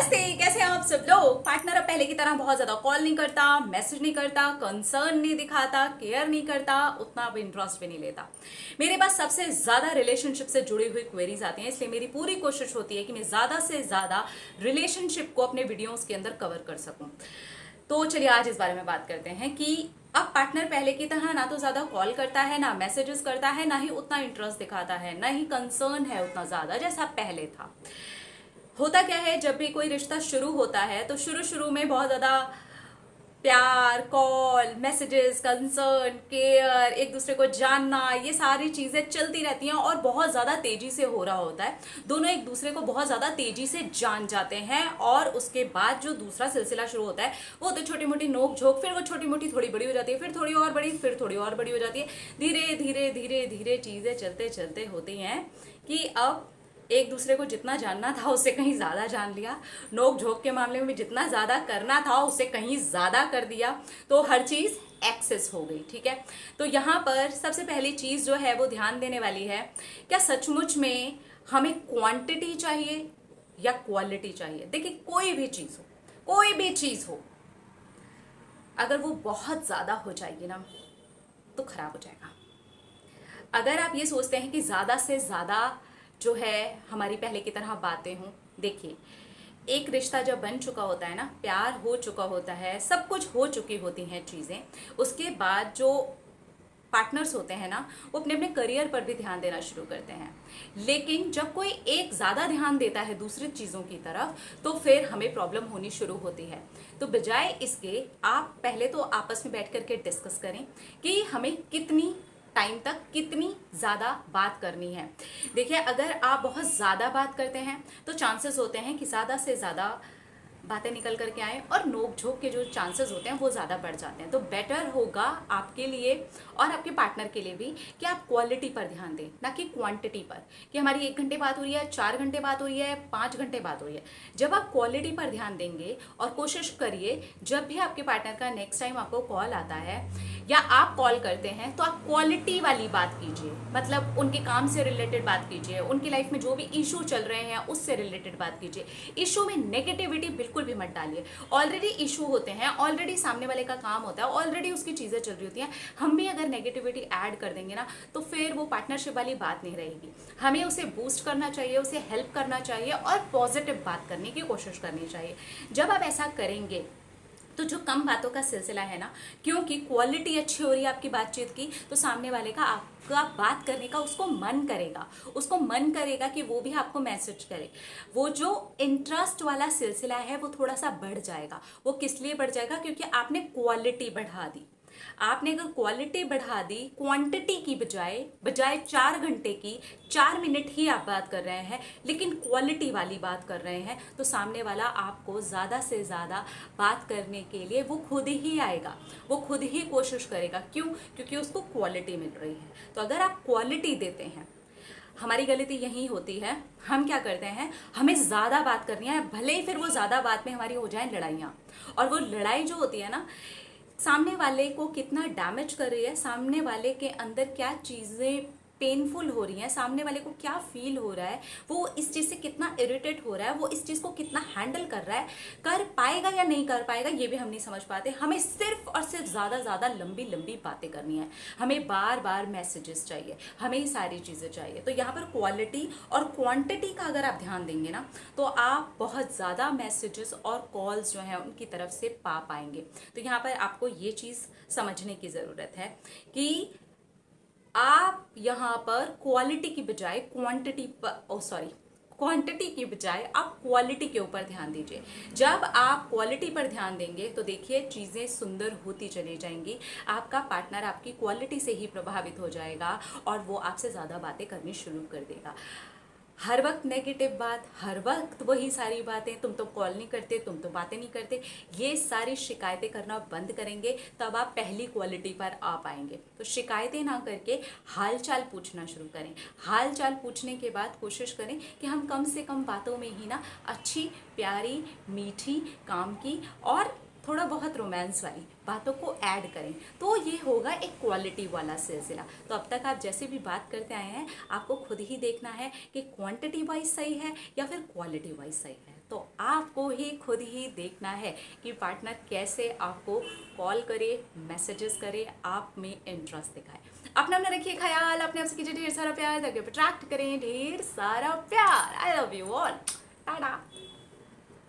नमस्ते, कैसे हैं आप सब लोग। पार्टनर अब पहले की तरह बहुत ज्यादा कॉल नहीं करता, मैसेज नहीं करता, कंसर्न नहीं दिखाता, केयर नहीं करता, उतना अब इंटरेस्ट भी नहीं लेता। मेरे पास सबसे ज्यादा रिलेशनशिप से जुड़ी हुई क्वेरीज आती हैं, इसलिए मेरी पूरी कोशिश होती है कि मैं ज्यादा से ज्यादा रिलेशनशिप को अपने वीडियोस के अंदर कवर कर सकूं। तो चलिए आज इस बारे में बात करते हैं कि अब पार्टनर पहले की तरह ना तो ज्यादा कॉल करता है, ना मैसेजेस करता है, ना ही उतना इंटरेस्ट दिखाता है, ना ही कंसर्न है उतना ज्यादा जैसा पहले था। होता क्या है, जब भी कोई रिश्ता शुरू होता है तो शुरू शुरू में बहुत ज्यादा प्यार, कॉल, मैसेजेस, कंसर्न, केयर, एक दूसरे को जानना, ये सारी चीजें चलती रहती हैं और बहुत ज्यादा तेजी से हो रहा होता है। दोनों एक दूसरे को बहुत ज्यादा तेजी से जान जाते हैं और उसके बाद जो दूसरा सिलसिला शुरू होता है वो तो छोटी मोटी नोक झोंक, फिर वो छोटी मोटी थोड़ी बड़ी हो जाती है, फिर थोड़ी और बड़ी, फिर थोड़ी और बड़ी हो जाती है। धीरे धीरे धीरे धीरे चीजें चलते चलते होती हैं कि अब एक दूसरे को जितना जानना था उससे कहीं ज्यादा जान लिया, नोक झोंक के मामले में भी जितना ज्यादा करना था उससे कहीं ज्यादा कर दिया, तो हर चीज एक्सेस हो गई। ठीक है, तो यहाँ पर सबसे पहली चीज जो है वो ध्यान देने वाली है, क्या सचमुच में हमें क्वांटिटी चाहिए या क्वालिटी चाहिए। देखिए, कोई भी चीज हो, कोई भी चीज हो, अगर वो बहुत ज्यादा हो जाएगी ना तो खराब हो जाएगा। अगर आप ये सोचते हैं कि ज्यादा से ज्यादा जो है हमारी पहले की तरह बातें हों, देखिए एक रिश्ता जब बन चुका होता है ना, प्यार हो चुका होता है, सब कुछ हो चुकी होती हैं चीजें, उसके बाद जो पार्टनर्स होते हैं ना वो अपने अपने करियर पर भी ध्यान देना शुरू करते हैं। लेकिन जब कोई एक ज्यादा ध्यान देता है दूसरी चीजों की तरफ तो फिर हमें प्रॉब्लम होनी शुरू होती है। तो बजाय इसके आप पहले तो आपस में बैठ करके डिस्कस करें कि हमें कितनी टाइम तक कितनी ज्यादा बात करनी है। देखिए, अगर आप बहुत ज्यादा बात करते हैं तो चांसेस होते हैं कि ज्यादा से ज्यादा बातें निकल करके आए और नोक झोंक के जो चांसेस होते हैं वो ज़्यादा बढ़ जाते हैं। तो बेटर होगा आपके लिए और आपके पार्टनर के लिए भी कि आप क्वालिटी पर ध्यान दें, ना कि क्वांटिटी पर, कि हमारी 1 घंटे बात हो रही है, 4 घंटे बात हो रही है, 5 घंटे बात हो रही है। जब आप क्वालिटी पर ध्यान देंगे और कोशिश करिए जब भी आपके पार्टनर का नेक्स्ट टाइम आपको कॉल आता है या आप कॉल करते हैं तो आप क्वालिटी वाली बात कीजिए। मतलब उनके काम से रिलेटेड बात कीजिए, उनकी लाइफ में जो भी इशू चल रहे हैं उससे रिलेटेड बात कीजिए। इशू में नेगेटिविटी बिल्कुल भी मत डालिए। ऑलरेडी इशू होते हैं, ऑलरेडी सामने वाले का काम होता है, ऑलरेडी उसकी चीज़ें चल रही होती हैं। हम भी अगर नेगेटिविटी ऐड कर देंगे ना तो फिर वो पार्टनरशिप वाली बात नहीं रहेगी। हमें उसे बूस्ट करना चाहिए, उसे हेल्प करना चाहिए और पॉजिटिव बात करने की कोशिश करनी चाहिए। जब आप ऐसा करेंगे तो जो कम बातों का सिलसिला है ना, क्योंकि क्वालिटी अच्छी हो रही है आपकी बातचीत की, तो सामने वाले का आपका बात करने का उसको मन करेगा, उसको मन करेगा कि वो भी आपको मैसेज करे। वो जो इंटरेस्ट वाला सिलसिला है वो थोड़ा सा बढ़ जाएगा। वो किस लिए बढ़ जाएगा? क्योंकि आपने क्वालिटी बढ़ा दी। आपने अगर क्वालिटी बढ़ा दी, क्वांटिटी की बजाय बजाय 4 घंटे की 4 मिनट ही आप बात कर रहे हैं लेकिन क्वालिटी वाली बात कर रहे हैं, तो सामने वाला आपको ज़्यादा से ज़्यादा बात करने के लिए वो खुद ही आएगा, वो खुद ही कोशिश करेगा। क्यों? क्योंकि उसको क्वालिटी मिल रही है। तो अगर आप क्वालिटी देते हैं, हमारी गलती यही होती है, हम क्या करते हैं, हमें ज़्यादा बात करनी है, भले ही फिर वो ज़्यादा बात में हमारी हो जाए लड़ाइयाँ। और वो लड़ाई जो होती है ना, सामने वाले को कितना डैमेज कर रही है, सामने वाले के अंदर क्या चीज़ें पेनफुल हो रही हैं, सामने वाले को क्या फील हो रहा है, वो इस चीज़ से कितना इरिटेट हो रहा है, वो इस चीज़ को कितना हैंडल कर रहा है, कर पाएगा या नहीं कर पाएगा ये भी हम नहीं समझ पाते। हमें सिर्फ और सिर्फ ज़्यादा लंबी लंबी बातें करनी है, हमें बार बार मैसेजेस चाहिए, हमें ये सारी चीज़ें चाहिए। तो यहाँ पर क्वालिटी और क्वांटिटी का अगर आप ध्यान देंगे ना तो आप बहुत ज़्यादा मैसेजेस और कॉल्स जो हैं उनकी तरफ से पा पाएंगे। तो यहाँ पर आपको ये चीज़ समझने की ज़रूरत है कि आप यहाँ पर क्वालिटी की बजाय क्वांटिटी पर, क्वांटिटी की बजाय आप क्वालिटी के ऊपर ध्यान दीजिए। जब आप क्वालिटी पर ध्यान देंगे तो देखिए चीज़ें सुंदर होती चली जाएंगी। आपका पार्टनर आपकी क्वालिटी से ही प्रभावित हो जाएगा और वो आपसे ज़्यादा बातें करनी शुरू कर देगा। हर वक्त नेगेटिव बात, हर वक्त वही सारी बातें, तुम तो कॉल नहीं करते, तुम तो बातें नहीं करते, ये सारी शिकायतें करना बंद करेंगे तब आप पहली क्वालिटी पर आ पाएंगे। तो शिकायतें ना करके हाल चाल पूछना शुरू करें। हाल चाल पूछने के बाद कोशिश करें कि हम कम से कम बातों में ही ना अच्छी, प्यारी, मीठी, काम की और थोड़ा बहुत रोमांस वाली बातों को ऐड करें, तो ये होगा एक क्वालिटी वाला सिलसिला। तो अब तक आप जैसे भी बात करते आए हैं, आपको खुद ही देखना है कि क्वांटिटी वाइज सही है या फिर क्वालिटी वाइज सही है। तो आपको ही खुद ही देखना है कि पार्टनर कैसे आपको कॉल करे, मैसेजेस करे, आप में इंटरेस्ट दिखाए। अपना अपना रखिए ख्याल, अपने आप से कीजिए ढेर सारा प्यार, ताकि अट्रैक्ट करें ढेर सारा प्यार। I love you all, Tata.